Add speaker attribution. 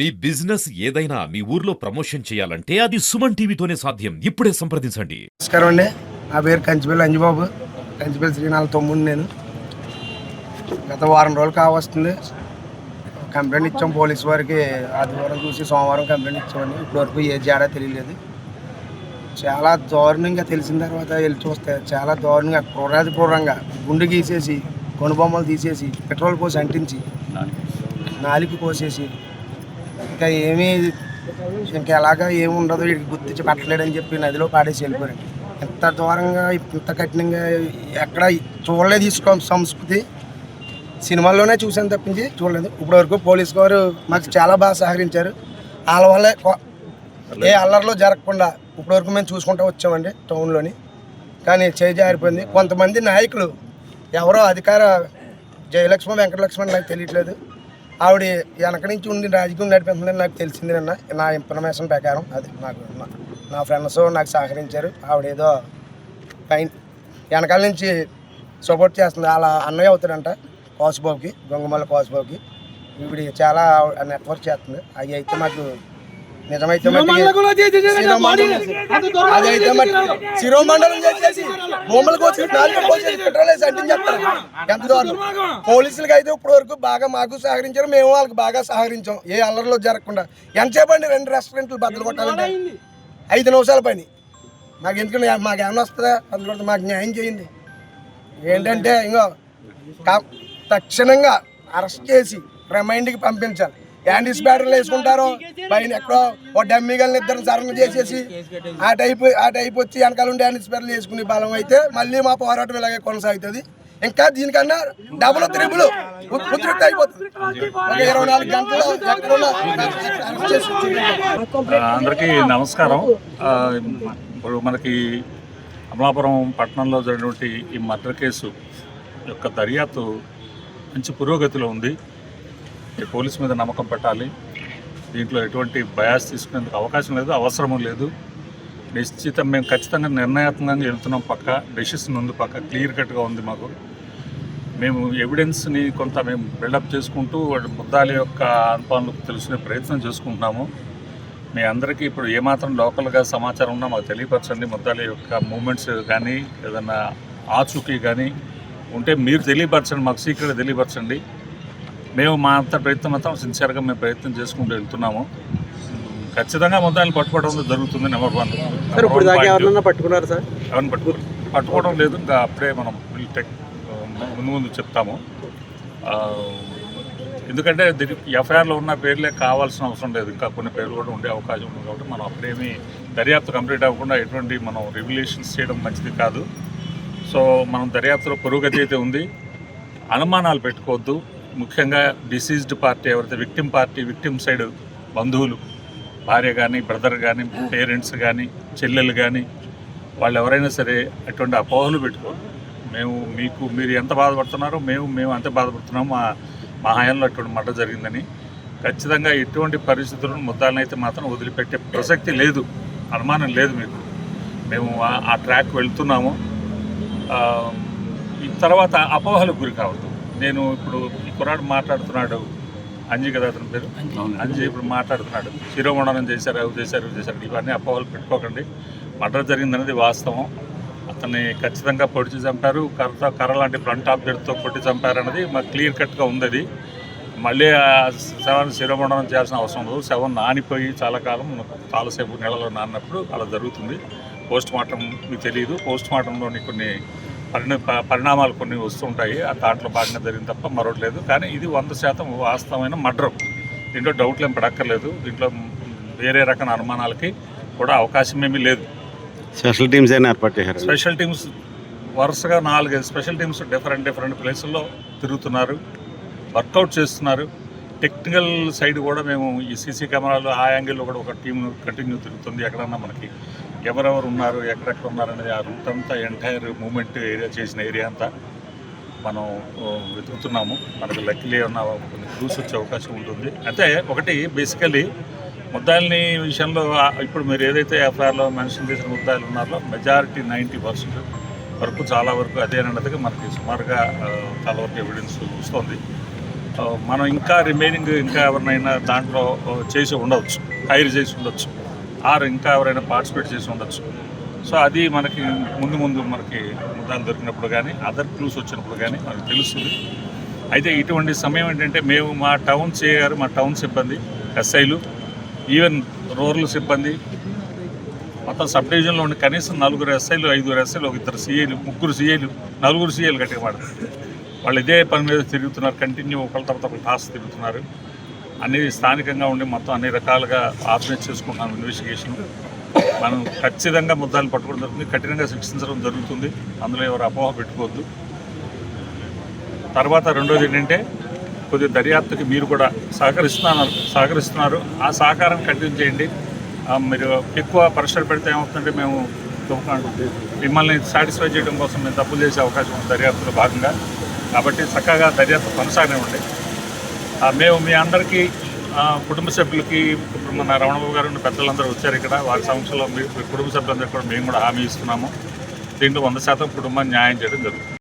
Speaker 1: మీ business ఏదైనా మీ ఊర్లో promotion చేయాలంటే అది సుమన్ టీవీతోనే సాధ్యం. ఇప్పుడే సంప్రదించండి.
Speaker 2: నమస్కారం అండి. నా పేరు కంచిపల్లి అంజిబాబు, కంచిపల్లి శ్రీనాథ్ తమ్ముడు. నేను గత వారం రోజులు కావస్తుంది కంప్లైంట్ ఇచ్చాం పోలీసు వారికి. ఆదివారం చూసి సోమవారం కంప్లైంట్ ఇచ్చామని ఇప్పటివరకు ఏ జాడా తెలియలేదు. చాలా దారుణంగా తెలిసిన తర్వాత వెళ్ళి చూస్తే చాలా దారుణంగా క్రూరంగా గుండు గీసేసి కొనుబొమ్మలు తీసేసి పెట్రోల్ పోసి అంటించి నాలికి కోసేసి ఇంకా ఎలాగా ఏమి ఉండదు వీడికి గుర్తించి పట్టలేడని చెప్పి నదిలో పాడేసి వెళ్ళిపోయాడు. ఎంత దూరంగా ఇంత కఠినంగా ఎక్కడ చూడలేదు. తీసుకో సంస్కృతి సినిమాల్లోనే చూసాను తప్పించి చూడలేదు. ఇప్పటివరకు పోలీసు వారు మాకు చాలా బాగా సహకరించారు. వాళ్ళ వల్లే ఏ అల్లర్లో జరగకుండా ఇప్పటివరకు మేము చూసుకుంటూ వచ్చామండి టౌన్లోని. కానీ చేయి జారిపోయింది. కొంతమంది నాయకులు ఎవరో అధికార జయలక్ష్మి వెంకటలక్ష్మి నాకు తెలియట్లేదు. ఆవిడ వెనక నుంచి ఉండి రాజకీయం నడిపిస్తుందని నాకు తెలిసింది నిన్న. నా ఇన్ఫర్మేషన్ ప్రకారం అది నాకు నా ఫ్రెండ్స్ నాకు సహకరించారు. ఆవిడ ఏదో పైన వెనకాల నుంచి సపోర్ట్ చేస్తుంది. అలా అన్నయ్య అవుతాడంట కోసుబాబుకి, గొంగమల్ల కోసుబాబుకి. ఈవిడ చాలా నెట్వర్క్ చేస్తుంది. అవి అయితే మాకు నిజమైతే అదైతే శిరోమండలం చేసేసి బొమ్మలు కోసి పెట్రోల్ వేసి అంటించి చెప్తారు. ఎంత దూరం పోలీసులకి అయితే ఇప్పుడు వరకు బాగా మాకు సహకరించారు. మేము వాళ్ళకి బాగా సహకరించాం. ఏ అల్లర్లో జరగకుండా. ఎంతసేపు అండి 2 రెస్టారెంట్లు బద్దలు కొట్టాలంటే 5 నిమిషాల పని. మాకు ఎందుకంటే మాకు ఏమైనా వస్తుందా బద్దలు కొడితే మాకు న్యాయం చేయండి. ఏంటంటే ఇంకో తక్షణంగా అరెస్ట్ చేసి రిమైండ్కి పంపించాలి. యాంటీస్ బ్యాటరీలు వేసుకుంటారు పైన ఎక్కడో ఓ డమ్మిగల్ని ఇద్దరు సరణ చేసేసి ఆ టైప్ వచ్చి వెనకాల ఉండి యాంటీస్ బ్యాటరీలు వేసుకునే బలం అయితే మళ్ళీ మా పోరాటం ఇలాగే కొనసాగుతుంది. ఇంకా దీనికన్నా డబుల్ త్రిబుల్ ఉధృతి అయిపోతుంది. ఒక 24 గంటల్లో ఎక్కడున్నా అరెస్ట్ చేసి.
Speaker 3: అందరికీ నమస్కారం. ఇప్పుడు మనకి అమలాపురం పట్టణంలో జరిగినటువంటి ఈ మర్డర్ కేసు యొక్క దర్యాప్తు మంచి పురోగతిలో ఉంది. ఈ పోలీసు మీద నమ్మకం పెట్టాలి. దీంట్లో ఎటువంటి బయాస్ తీసుకునేందుకు అవకాశం లేదు, అవసరము లేదు. నిశ్చితం మేము ఖచ్చితంగా నిర్ణయాత్మకంగా వెళ్తున్నాం. పక్క డెసిషన్ ఉంది, పక్క క్లియర్ కట్గా ఉంది. మాకు మేము ఎవిడెన్స్ని కొంత మేము బిల్డప్ చేసుకుంటూ ముద్దాల యొక్క అనుభవాలకు తెలుసుకునే ప్రయత్నం చేసుకుంటున్నాము. మీ అందరికీ ఇప్పుడు ఏమాత్రం లోకల్గా సమాచారం ఉన్నా మాకు తెలియపరచండి. ముద్దాల యొక్క మూమెంట్స్ కానీ ఏదన్నా ఆచూకీ కానీ ఉంటే మీరు తెలియపరచండి, మాకు సీక్రెట్ తెలియపరచండి. మేము మా అంత ప్రయత్నం అంతా సిన్సియర్గా మేము ప్రయత్నం చేసుకుంటూ వెళ్తున్నాము. ఖచ్చితంగా ముద్దాయిని పట్టుకోవడం జరుగుతుంది. నెంబర్ 1.
Speaker 2: పట్టుకున్నారు సార్?
Speaker 3: ఎవరిని పట్టుకోవడం లేదు. ఇంకా అప్పుడే మనం ముందు చెప్తాము. ఎందుకంటే ఎఫ్ఐఆర్లో ఉన్న పేర్లే కావాల్సిన అవసరం లేదు. ఇంకా కొన్ని పేర్లు కూడా ఉండే అవకాశం ఉంది. కాబట్టి మనం అప్పుడేమీ దర్యాప్తు కంప్లీట్ అవ్వకుండా ఎటువంటి మనం రెగ్యులేషన్స్ చేయడం మంచిది కాదు. సో మనం దర్యాప్తులో పురోగతి అయితే ఉంది. అనుమానాలు పెట్టుకోవద్దు. ముఖ్యంగా డిసీజ్డ్ పార్టీ ఎవరైతే విక్టిమ్ సైడ్ బంధువులు, భార్య కానీ బ్రదర్ కానీ పేరెంట్స్ కానీ చెల్లెలు కానీ వాళ్ళు ఎవరైనా సరే అటువంటి అపోహలు పెట్టుకోవద్దు. మీరు ఎంత బాధపడుతున్నారో మేము అంతే బాధపడుతున్నాము. మా హయాంలో అటువంటి మర్డర్ జరిగిందని. ఖచ్చితంగా ఎటువంటి పరిస్థితులను ముద్దాలను అయితే మాత్రం వదిలిపెట్టే ప్రసక్తి లేదు, అనుమానం లేదు మీకు. మేము ఆ ట్రాక్ వెళ్తున్నాము. ఈ తర్వాత అపోహలకు గురి కావద్దు. నేను ఇప్పుడు ఈ కుర్రాడు మాట్లాడుతున్నాడు, అంజీ కదా అతని పేరు, అంజీ ఇప్పుడు మాట్లాడుతున్నాడు శిరోమండనం చేశారు, అవి చేశారు. ఇవన్నీ అపోహలు పెట్టుకోకండి. మర్డర్ జరిగిందనేది వాస్తవం. అతన్ని ఖచ్చితంగా పొడిచి చంపారు. కర్ర లాంటి ఫ్రంట్ ఆబ్జెక్ట్తో కొట్టి చంపారు అనేది మాకు క్లియర్ కట్గా ఉంది. అది మళ్ళీ ఆ శవాన్ని శిరోమండనం చేయాల్సిన అవసరం లేదు. శవం నానిపోయి చాలాసేపు నెలలో నానినప్పుడు అలా జరుగుతుంది. పోస్ట్ మార్టం మీకు తెలియదు. పోస్ట్ మార్టంలోని కొన్ని పరిణామాలు కొన్ని వస్తుంటాయి. ఆ దాంట్లో భాగంగా జరిగింది తప్ప మరొకటి లేదు. కానీ ఇది 100% వాస్తవమైన మర్డర్. దీంట్లో డౌట్లు ఏం పడక్కర్లేదు. దీంట్లో వేరే రకమైన అనుమానాలకి కూడా అవకాశం ఏమీ లేదు.
Speaker 4: స్పెషల్ టీమ్స్ అయినా ఏర్పాటు చేశారు.
Speaker 3: స్పెషల్ టీమ్స్ వరుసగా 4-5 స్పెషల్ టీమ్స్ డిఫరెంట్ ప్లేసుల్లో తిరుగుతున్నారు, వర్కౌట్ చేస్తున్నారు. టెక్నికల్ సైడ్ కూడా మేము ఈ సీసీ కెమెరాలు ఆ యాంగిల్లో కూడా ఒక టీం కంటిన్యూ తిరుగుతుంది. ఎక్కడన్నా మనకి ఎవరెవరు ఉన్నారు, ఎక్కడెక్కడ ఉన్నారు అనేది ఆ రూట్ అంతా ఎంటైర్ మూమెంట్ ఏరియా చేసిన ఏరియా అంతా మనం వెతుకుతున్నాము. మనకు లక్కీలీ ఉన్న కొన్ని క్లూస్ వచ్చే అవకాశం ఉంటుంది. అయితే ఒకటి బేసికలీ ముద్దాయిల్ని విషయంలో ఇప్పుడు మీరు ఏదైతే ఎఫ్ఐఆర్లో మెన్షన్ చేసిన ముద్దాయిలు ఉన్నారో మెజారిటీ 90% వరకు చాలా వరకు అదే అన్నట్టుగా మనకి సుమారుగా చాలా వరకు ఎవిడెన్స్ వస్తుంది. మనం ఇంకా రిమైనింగ్ ఇంకా ఎవరినైనా దాంట్లో చేసి ఉండవచ్చు, హైర్ చేసి ఉండొచ్చు, ఆర్ ఇంకా ఎవరైనా పార్టిసిపేట్ చేసి ఉండొచ్చు. సో అది మనకి ముందు మనకి ముద్దాలు దొరికినప్పుడు కానీ అదర్ క్లూస్ వచ్చినప్పుడు కానీ మనకు తెలుస్తుంది. అయితే ఇటువంటి సమయం ఏంటంటే మేము మా టౌన్ సిఐ గారు, మా టౌన్ సిబ్బంది, ఎస్ఐలు, ఈవెన్ రూరల్ సిబ్బంది, మొత్తం సబ్ డివిజన్లో ఉండే కనీసం 4 ఎస్ఐలు, 5 ఎస్ఐలు, 1 సిఐలు, 3 సిఐలు, 4 సిఐలు గట్టిగా పడతారు. వాళ్ళు ఇదే పని మీద తిరుగుతున్నారు, కంటిన్యూ ఒకళ్ళ తర్వాత ఒకళ్ళు టాస్క్ తిరుగుతున్నారు. అనేది స్థానికంగా ఉండి మొత్తం అన్ని రకాలుగా ఆర్గనైజ్ చేసుకుంటున్నాం ఇన్వెస్టిగేషన్. మనం ఖచ్చితంగా ముద్దాలను పట్టుకోవడం జరుగుతుంది, కఠినంగా శిక్షించడం జరుగుతుంది. అందులో ఎవరు అపోహ పెట్టుకోవద్దు. తర్వాత రెండోది ఏంటంటే కొద్దిగా దర్యాప్తుకి మీరు కూడా సహకరిస్తున్నారు. ఆ సహకారం కంటిన్యూ చేయండి. మీరు ఎక్కువ ప్రెషర్ పెడితే ఏమవుతుందంటే మేము మిమ్మల్ని సాటిస్ఫై చేయడం కోసం మేము తప్పులు చేసే అవకాశం ఉంది దర్యాప్తులో భాగంగా. కాబట్టి చక్కగా దర్యాప్తు కొనసాగనివ్వండి. మేము మీ అందరికీ కుటుంబ సభ్యులకి ఇప్పుడు మన రమణబాబు గారు పెద్దలందరూ వచ్చారు ఇక్కడ, వారి సమక్షంలో మీ కుటుంబ సభ్యులందరికీ కూడా మేము కూడా హామీ ఇస్తున్నాము. దీంట్లో 100% కుటుంబాన్ని న్యాయం చేయడం జరుగుతుంది.